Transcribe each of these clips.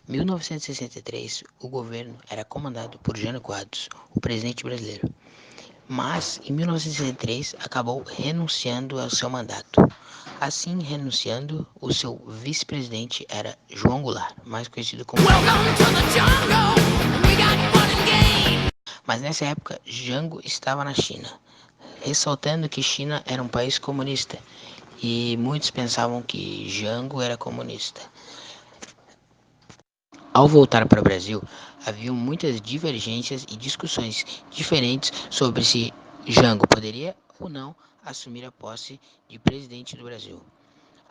Em 1963, o governo era comandado por Jânio Quadros, o presidente brasileiro. Mas, em 1963, acabou renunciando ao seu mandato. Assim, renunciando, o seu vice-presidente era João Goulart, mais conhecido como... Mas nessa época, Jango estava na China, ressaltando que China era um país comunista, e muitos pensavam que Jango era comunista. Ao voltar para o Brasil, havia muitas divergências e discussões diferentes sobre se Jango poderia ou não assumir a posse de presidente do Brasil.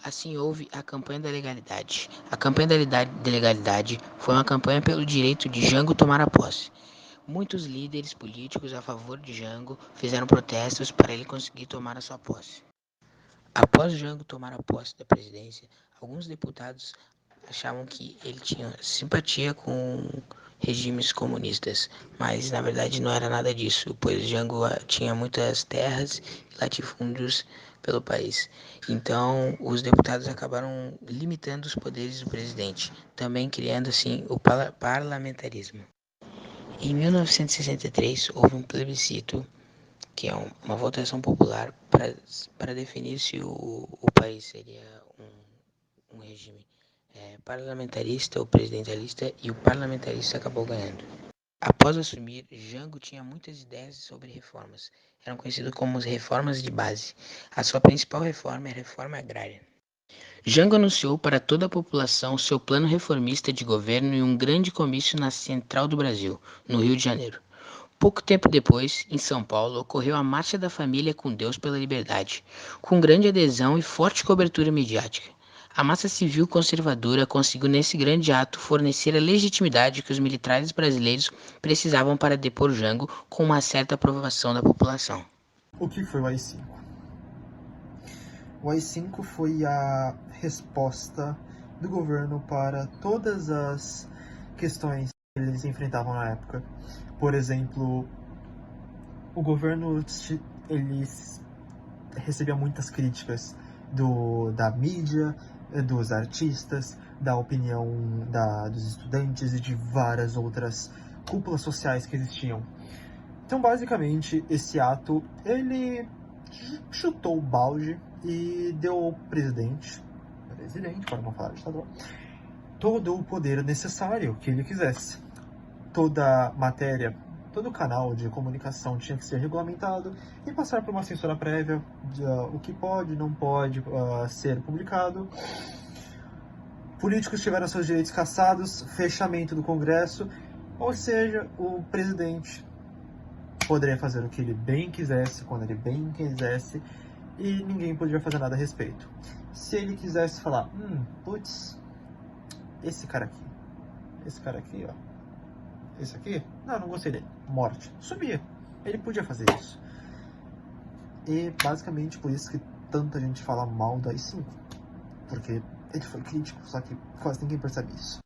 Assim houve a campanha da legalidade. A campanha da legalidade foi uma campanha pelo direito de Jango tomar a posse. Muitos líderes políticos a favor de Jango fizeram protestos para ele conseguir tomar a sua posse. Após Jango tomar a posse da presidência, alguns deputados achavam que ele tinha simpatia com regimes comunistas, mas na verdade não era nada disso, pois Jango tinha muitas terras e latifúndios pelo país. Então, os deputados acabaram limitando os poderes do presidente, também criando assim o parlamentarismo. Em 1963, houve um plebiscito, que é uma votação popular para definir se o país seria um regime parlamentarista ou presidencialista, e o parlamentarista acabou ganhando. Após assumir, Jango tinha muitas ideias sobre reformas. Eram conhecidas como as reformas de base. A sua principal reforma é a reforma agrária. Jango anunciou para toda a população seu plano reformista de governo em um grande comício na Central do Brasil, no Rio de Janeiro. Pouco tempo depois, em São Paulo, ocorreu a Marcha da Família com Deus pela Liberdade, com grande adesão e forte cobertura midiática. A massa civil conservadora conseguiu nesse grande ato fornecer a legitimidade que os militares brasileiros precisavam para depor Jango com uma certa aprovação da população. O que foi o AI-5? O AI-5 foi a resposta do governo para todas as questões que eles enfrentavam na época. Por exemplo, o governo eles recebia muitas críticas da mídia, dos artistas, da opinião dos estudantes e de várias outras cúpulas sociais que existiam. Então, basicamente, esse ato, ele chutou o balde e deu ao presidente, para não falar ditador, todo o poder necessário que ele quisesse. Toda matéria, todo canal de comunicação tinha que ser regulamentado e passar por uma censura prévia de o que pode e não pode ser publicado. Políticos tiveram seus direitos cassados, fechamento do Congresso, ou seja, o presidente poderia fazer o que ele bem quisesse, quando ele bem quisesse, e ninguém podia fazer nada a respeito. Se ele quisesse falar, putz, esse cara aqui, ó, esse aqui, não gostei dele, morte, sumia. Ele podia fazer isso. E basicamente por isso que tanta gente fala mal do AI-5, porque ele foi crítico, só que quase ninguém percebe isso.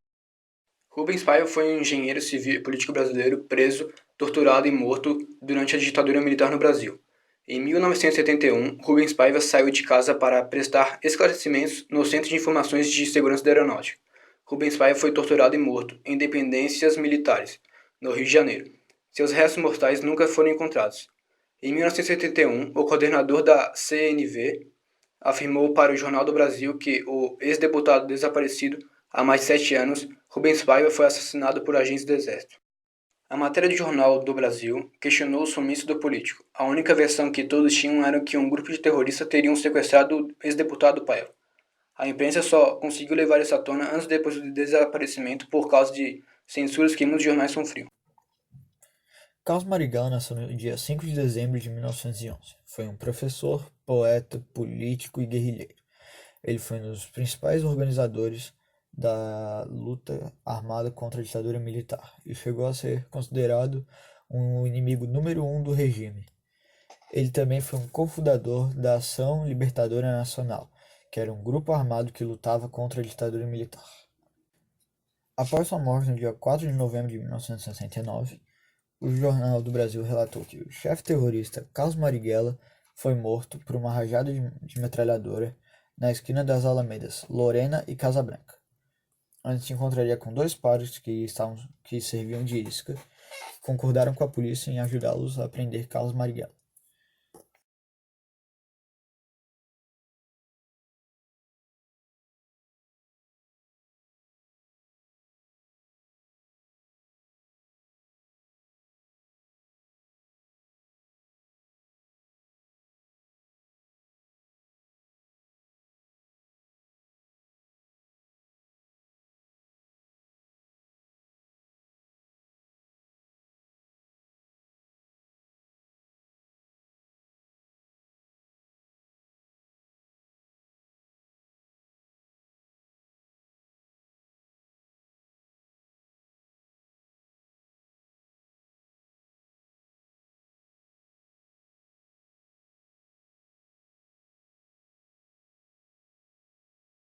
Rubens Paiva foi um engenheiro civil e político brasileiro preso, torturado e morto durante a ditadura militar no Brasil. Em 1971, Rubens Paiva saiu de casa para prestar esclarecimentos no Centro de Informações de Segurança da Aeronáutica. Rubens Paiva foi torturado e morto em dependências militares, no Rio de Janeiro. Seus restos mortais nunca foram encontrados. Em 1971, o coordenador da CNV afirmou para o Jornal do Brasil que o ex-deputado desaparecido há mais de 7 anos, Rubens Paiva, foi assassinado por agentes do Exército. A matéria do Jornal do Brasil questionou o sumiço do político. A única versão que todos tinham era que um grupo de terroristas teriam sequestrado o ex-deputado Paiva. A imprensa só conseguiu levar isso à tona antes depois do desaparecimento por causa de censuras que muitos jornais sofriam. Carlos Marighella nasceu no dia 5 de dezembro de 1911. Foi um professor, poeta, político e guerrilheiro. Ele foi um dos principais organizadores da luta armada contra a ditadura militar e chegou a ser considerado um inimigo número 1 do regime. Ele também foi um cofundador da Ação Libertadora Nacional, que era um grupo armado que lutava contra a ditadura militar. Após sua morte no dia 4 de novembro de 1969, o Jornal do Brasil relatou que o chefe terrorista Carlos Marighella foi morto por uma rajada de metralhadora na esquina das alamedas Lorena e Casa Branca. onde se encontraria com dois padres que serviam de isca, que concordaram com a polícia em ajudá-los a prender Carlos Marighella.